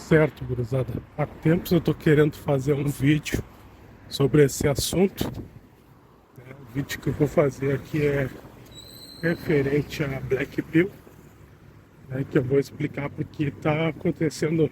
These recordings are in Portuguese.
Certo, gurizada. Há tempos eu tô querendo fazer um vídeo sobre esse assunto. O vídeo que eu vou fazer aqui é referente a Black Pill, né, que eu vou explicar porque está acontecendo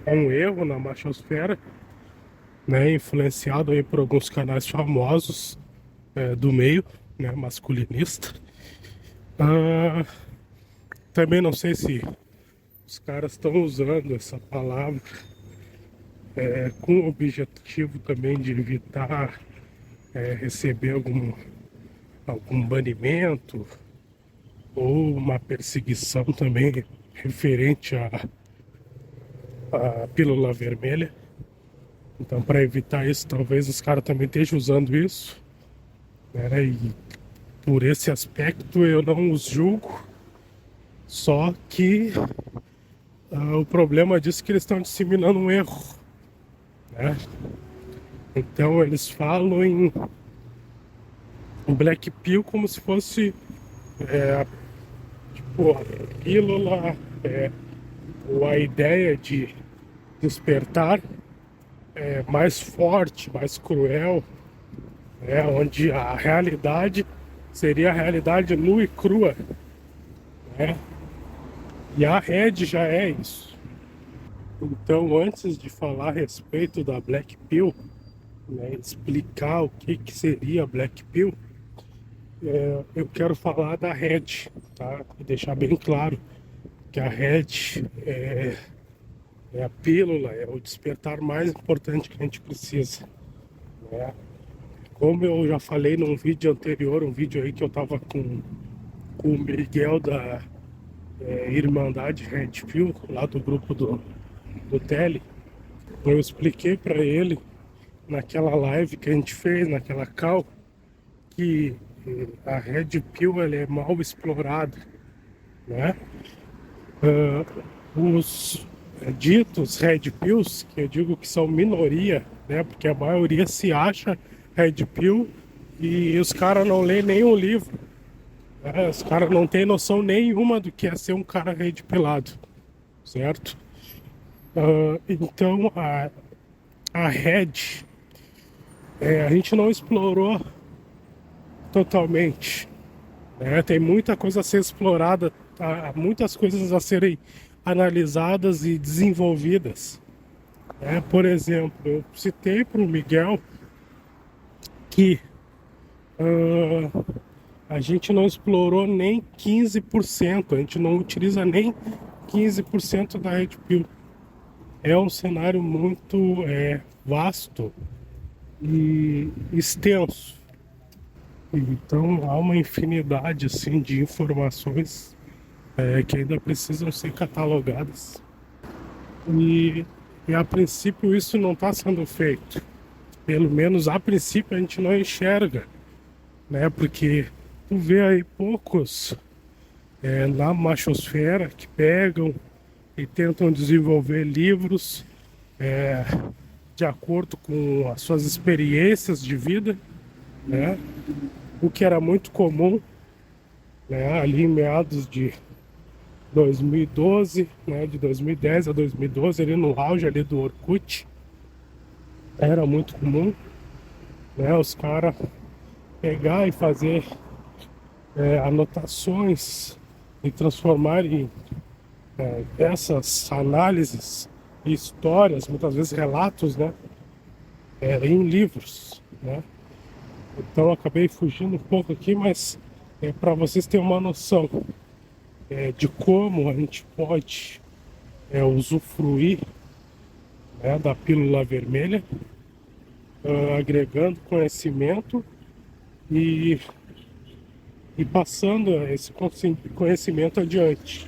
um erro na machosfera, né, influenciado aí por alguns canais famosos do meio, né, masculinista. Ah, também não sei se os caras estão usando essa palavra com o objetivo também de evitar receber algum banimento ou uma perseguição também referente à pílula vermelha. Então, para evitar isso, talvez os caras também estejam usando isso, né? E por esse aspecto eu não os julgo, só que o problema disso é que eles estão disseminando um erro, né? Então eles falam em Black Pill como se fosse tipo, a pílula, ou a ideia de despertar mais forte, mais cruel, onde a realidade seria a realidade nua e crua, né? E a Red já é isso. Então, antes de falar a respeito da Black Pill, né, explicar o que seria a Black Pill, eu quero falar da Red, tá? E deixar bem claro que a Red é a pílula, é o despertar mais importante que a gente precisa, né? Como eu já falei num vídeo anterior, um vídeo aí que eu tava com o Miguel da Irmandade Red Pill, lá do grupo do Tele, eu expliquei para ele naquela live que a gente fez, naquela call, que a Red Pill ela é mal explorada, né? Os ditos Red Pills, que eu digo que são minoria, né? Porque a maioria se acha Red Pill e os caras não lêem nenhum livro, né? Os caras não têm noção nenhuma do que é ser um cara Red Pillado, certo? Então a Red a gente não explorou totalmente, né? Tem muita coisa a ser explorada, há muitas coisas a serem analisadas e desenvolvidas. Por exemplo, eu citei para o Miguel que a gente não explorou nem 15%, a gente não utiliza nem 15% da Red Pill. É um cenário muito vasto e extenso. Então há uma infinidade assim, de informações que ainda precisam ser catalogadas. E a princípio isso não está sendo feito. Pelo menos a princípio a gente não enxerga, né? Porque tu vê aí poucos na machosfera que pegam e tentam desenvolver livros de acordo com as suas experiências de vida, né? O que era muito comum, né? Ali em meados de 2012, né? De 2010 a 2012, ali no auge ali do Orkut, era muito comum, né? Os caras pegar e fazer anotações e transformar em essas análises e histórias, muitas vezes relatos, né? Em livros, né? Então eu acabei fugindo um pouco aqui, mas para vocês terem uma noção de como a gente pode usufruir, né, da pílula vermelha, agregando conhecimento e, e passando esse conhecimento adiante,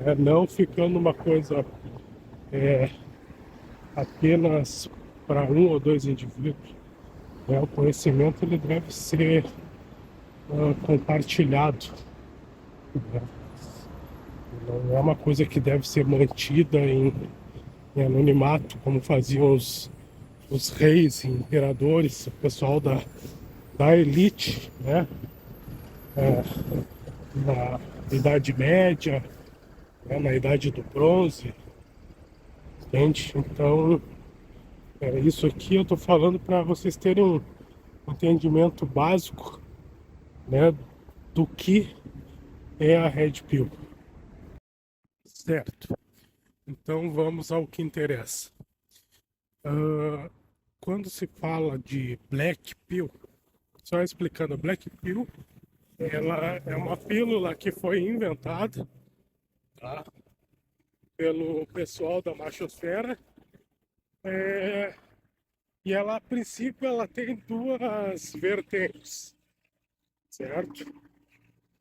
né, não ficando uma coisa apenas para um ou dois indivíduos. Né? O conhecimento ele deve ser compartilhado, né? Não é uma coisa que deve ser mantida em anonimato, como faziam os reis e imperadores, o pessoal da elite, né? Na Idade Média, né? Na Idade do Bronze, entende? Então, isso aqui eu tô falando para vocês terem um entendimento básico, né, do que é a Red Pill, certo? Então vamos ao que interessa. Ah, quando se fala de Black Pill, só explicando, a Black Pill, ela é uma pílula que foi inventada, tá, pelo pessoal da machosfera, é, e ela, a princípio, ela tem duas vertentes, certo?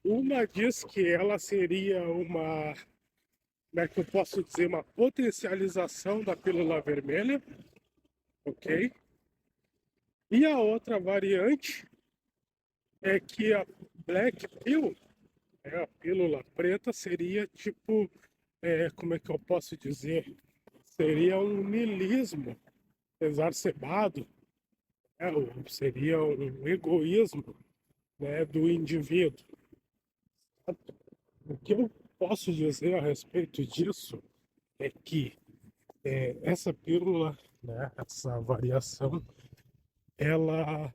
Uma diz que ela seria uma, como é que eu posso dizer, uma potencialização da pílula vermelha, ok? E a outra variante é que a Black Pill, a pílula preta, seria tipo, como é que eu posso dizer? Seria um niilismo exacerbado, ou seria um egoísmo, né, do indivíduo. O que eu posso dizer a respeito disso é que essa pílula, né, essa variação, ela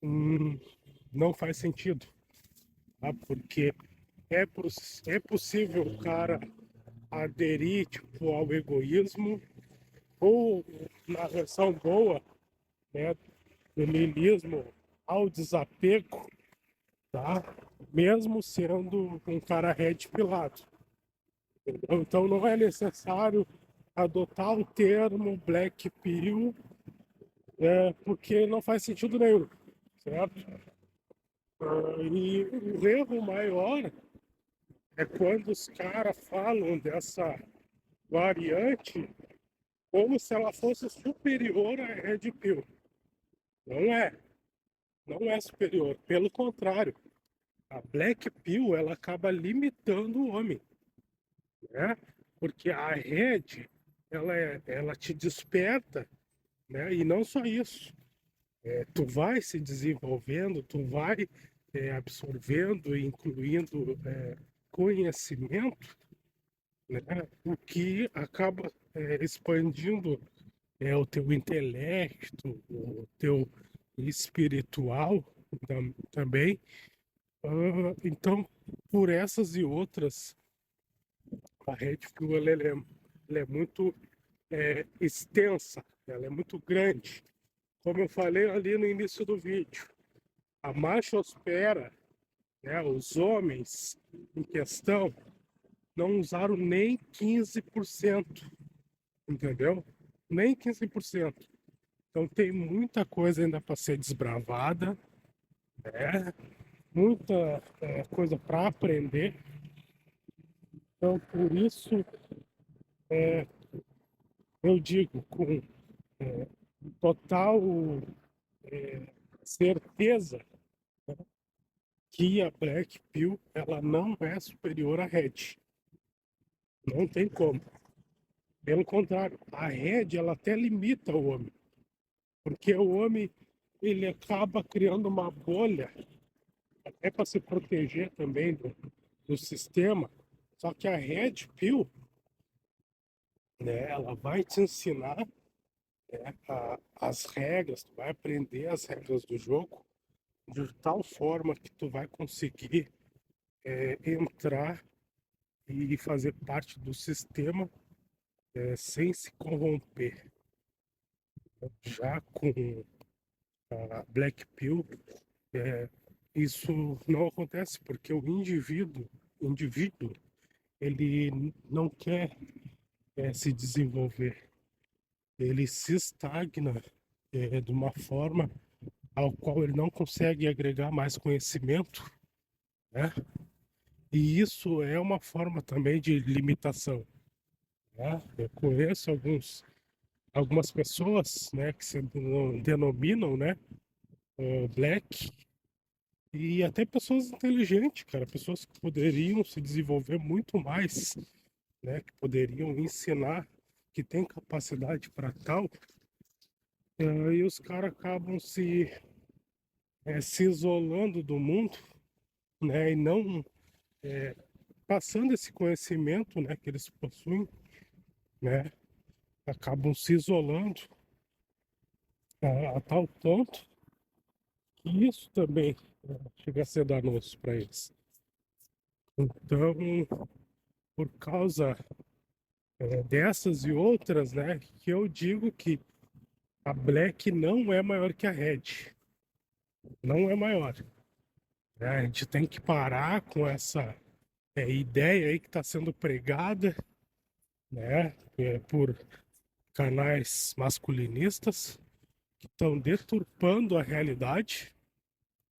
não faz sentido, tá? Porque é, é possível o cara aderir tipo, ao egoísmo ou, na versão boa, né, do niilismo, ao desapego, tá? Mesmo sendo um cara red pilado. Então não é necessário adotar o termo Black Pill, porque não faz sentido nenhum, certo? E o erro maior é quando os caras falam dessa variante como se ela fosse superior à Red Pill. Não é, não é superior. Pelo contrário, a Black Pill ela acaba limitando o homem, né? Porque a Red ela te desperta, né? E não só isso, tu vai se desenvolvendo, tu vai absorvendo, incluindo conhecimento, né? O que acaba expandindo o teu intelecto, o teu espiritual também. Então, por essas e outras, a Red Pill ela é muito extensa, ela é muito grande. Como eu falei ali no início do vídeo, a machosfera, né, os homens em questão, não usaram nem 15%, entendeu? Nem 15%. Então tem muita coisa ainda para ser desbravada, né? Muita coisa para aprender. Então, por isso, eu digo com total certeza que a Black Pill ela não é superior à Red. Não tem como. Pelo contrário, a Red ela até limita o homem, porque o homem ele acaba criando uma bolha até para se proteger também do sistema. Só que a Red Pill, né, ela vai te ensinar as regras, tu vai aprender as regras do jogo de tal forma que tu vai conseguir entrar e fazer parte do sistema sem se corromper. Já com a Black Pill, é, isso não acontece porque o indivíduo ele não quer se desenvolver, ele se estagna de uma forma ao qual ele não consegue agregar mais conhecimento, né? E isso é uma forma também de limitação, né? Eu conheço algumas pessoas, né, que se denominam, né, black, e até pessoas inteligentes, cara, pessoas que poderiam se desenvolver muito mais, né, que poderiam ensinar, que têm capacidade para tal, e os caras acabam se isolando do mundo, né, e não passando esse conhecimento, né, que eles possuem, né, acabam se isolando a tal ponto que isso também chega a ser danoso para eles. Então, por causa dessas e outras, né, que eu digo que a Black não é maior que a Red, não é maior. Né? A gente tem que parar com essa ideia aí que está sendo pregada, né, por canais masculinistas que estão deturpando a realidade,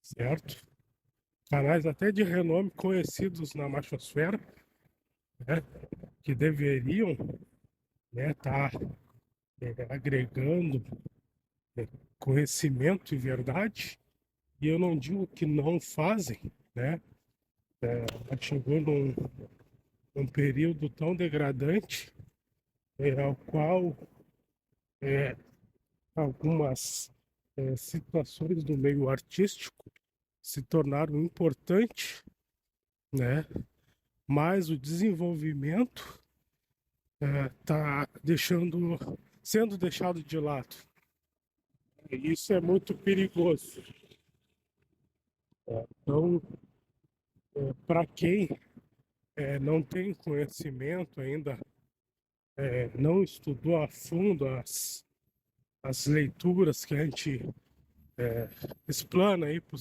certo? Canais até de renome conhecidos na machosfera, né, que deveriam, né, estar agregando conhecimento e verdade, e eu não digo que não fazem, né? Chegou num período tão degradante, ao qual algumas situações do meio artístico se tornaram importantes, né? Mas o desenvolvimento está sendo deixado de lado. E isso é muito perigoso. Então, para quem não tem conhecimento ainda, não estudou a fundo as leituras que a gente explana aí para o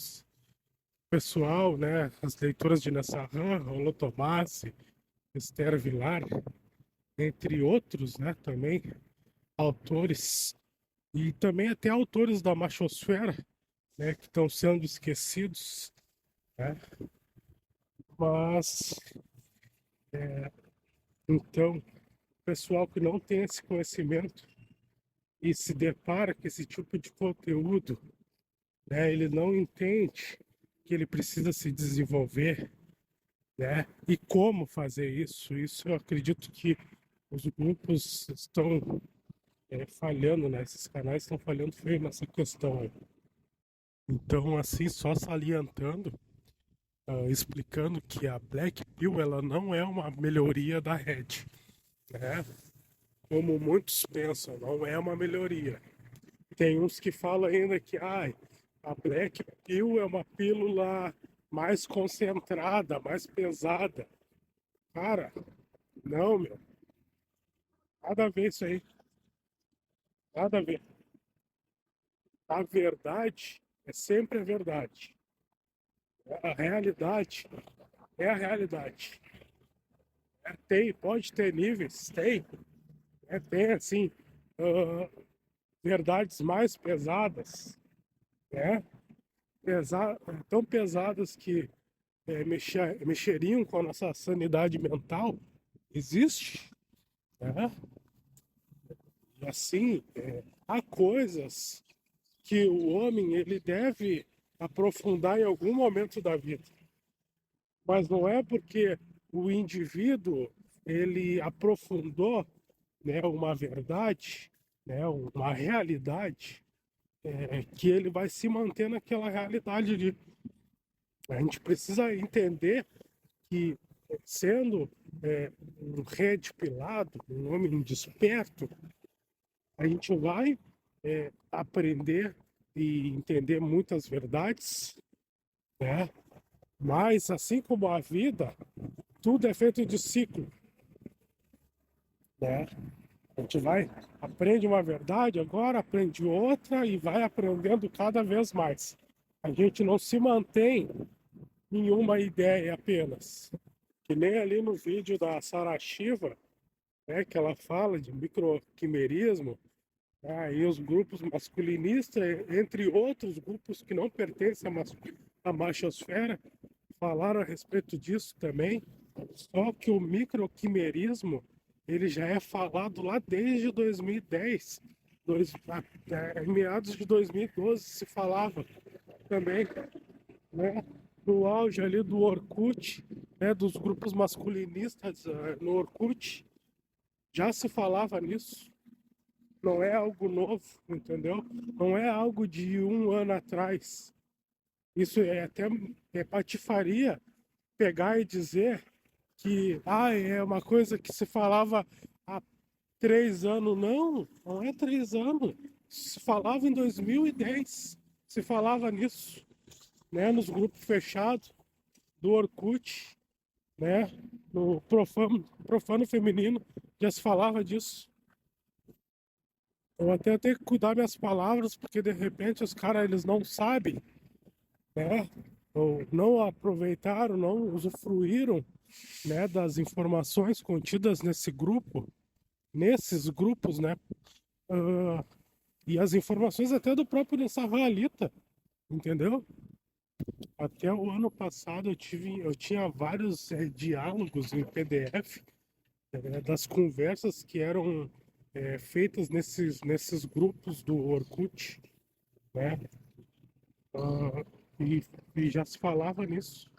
pessoal, né? As leituras de Nassarran, Rollo Tomassi, Esther Vilar, entre outros, né? Também autores e também até autores da machosfera, né? Que estão sendo esquecidos, né? Mas então, o pessoal que não tem esse conhecimento e se depara com esse tipo de conteúdo, né? Ele não entende que ele precisa se desenvolver, né? E como fazer isso? Isso eu acredito que os grupos estão falhando, né? Esses canais estão falhando feio nessa questão. Então, assim, só salientando, explicando que a Black Pill ela não é uma melhoria da Red, né? Como muitos pensam, não é uma melhoria. Tem uns que falam ainda que a Black Pill é uma pílula mais concentrada, mais pesada. Cara, não, meu. Nada a ver isso aí. Nada a ver. A verdade é sempre a verdade. A realidade é a realidade. Pode ter níveis, tem assim, ah, verdades mais pesadas, né? Tão pesadas que mexeriam com a nossa sanidade mental. Existe, né? E assim, há coisas que o homem ele deve aprofundar em algum momento da vida. Mas não é porque o indivíduo ele aprofundou, né, uma verdade, né, uma realidade, que ele vai se manter naquela realidade ali. A gente precisa entender que, sendo um red pilado, um homem desperto, a gente vai aprender e entender muitas verdades, né? Mas, assim como a vida, tudo é feito de ciclo, né? A gente aprende uma verdade, agora aprende outra e vai aprendendo cada vez mais. A gente não se mantém em uma ideia apenas. Que nem ali no vídeo da Sarah Shiva, né, que ela fala de microquimerismo, e os grupos masculinistas, entre outros grupos que não pertencem à machosfera, falaram a respeito disso também. Só que o microquimerismo ele já é falado lá desde 2010. Em meados de 2012 se falava também, né? No auge ali do Orkut, né, dos grupos masculinistas no Orkut, já se falava nisso. Não é algo novo, entendeu? Não é algo de um ano atrás. Isso é até patifaria pegar e dizer que é uma coisa que se falava há 3 anos, não, não é 3 anos. Se falava em 2010, se falava nisso, né? Nos grupos fechados do Orkut, né? No profano feminino, já se falava disso. Eu até tenho que cuidar minhas palavras, porque de repente os caras eles não sabem, né? Ou não aproveitaram, não usufruíram, né, das informações contidas nesse grupo, nesses grupos, né? Ah, e as informações até do próprio Nessa Realita, entendeu? Até o ano passado eu tinha vários diálogos em PDF, das conversas que eram feitas nesses grupos do Orkut, né? Ah, e, e já se falava nisso.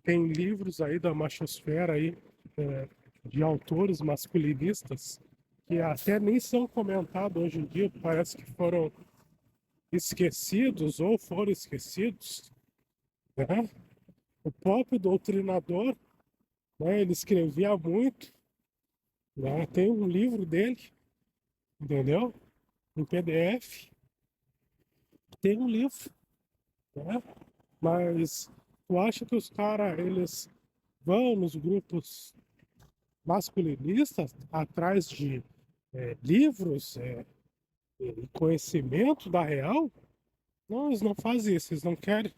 Tem livros aí da machosfera aí, é, de autores masculinistas que até nem são comentados hoje em dia, parece que foram esquecidos ou foram esquecidos, né? O próprio doutrinador, né, ele escrevia muito, né? Tem um livro dele, entendeu? Em PDF, tem um livro, né? Mas tu acha que os caras, eles vão nos grupos masculinistas atrás de livros e conhecimento da real? Não, eles não fazem isso, eles não querem.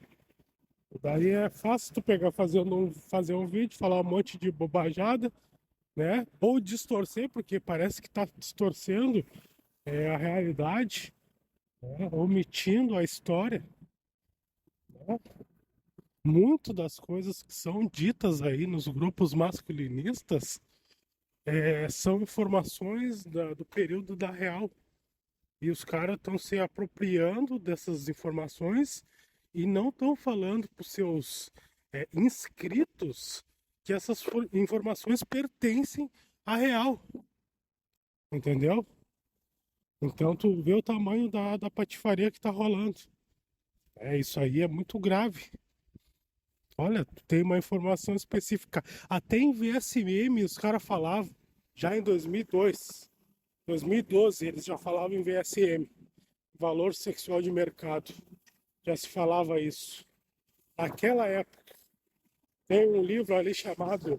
Daí é fácil tu pegar, fazer um vídeo, falar um monte de bobajada, né? Ou distorcer, porque parece que tá distorcendo a realidade, né? Omitindo a história, né? Muito das coisas que são ditas aí nos grupos masculinistas são informações do período da real. E os caras estão se apropriando dessas informações e não estão falando para os seus inscritos que essas informações pertencem à real, entendeu? Então tu vê o tamanho da patifaria que está rolando. Isso aí é muito grave. Olha, tu tem uma informação específica. Até em VSM os caras falavam, já em 2002, 2012, eles já falavam em VSM, valor sexual de mercado. Já se falava isso. Naquela época, tem um livro ali chamado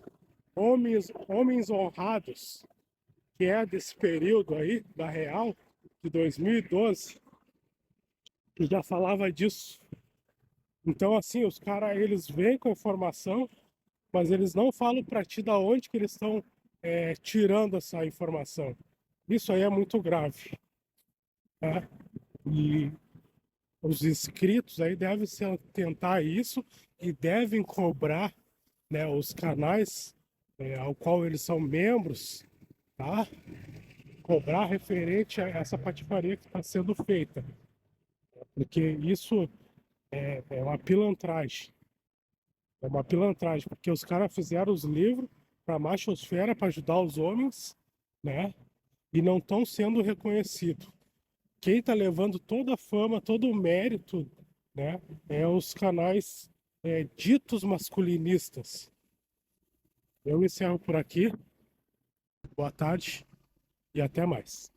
Homens Honrados, que é desse período aí, da Real, de 2012, que já falava disso. Então, assim, os caras, eles vêm com informação, mas eles não falam para ti da onde que eles estão tirando essa informação. Isso aí é muito grave, né? E os inscritos aí devem se atentar a isso e devem cobrar, né, os canais ao qual eles são membros, tá? Cobrar referente a essa patifaria que está sendo feita, porque isso é uma pilantragem. É uma pilantragem, porque os caras fizeram os livros para a machosfera, para ajudar os homens, né? E não estão sendo reconhecidos. Quem está levando toda a fama, todo o mérito, né? É os canais ditos masculinistas. Eu encerro por aqui. Boa tarde e até mais.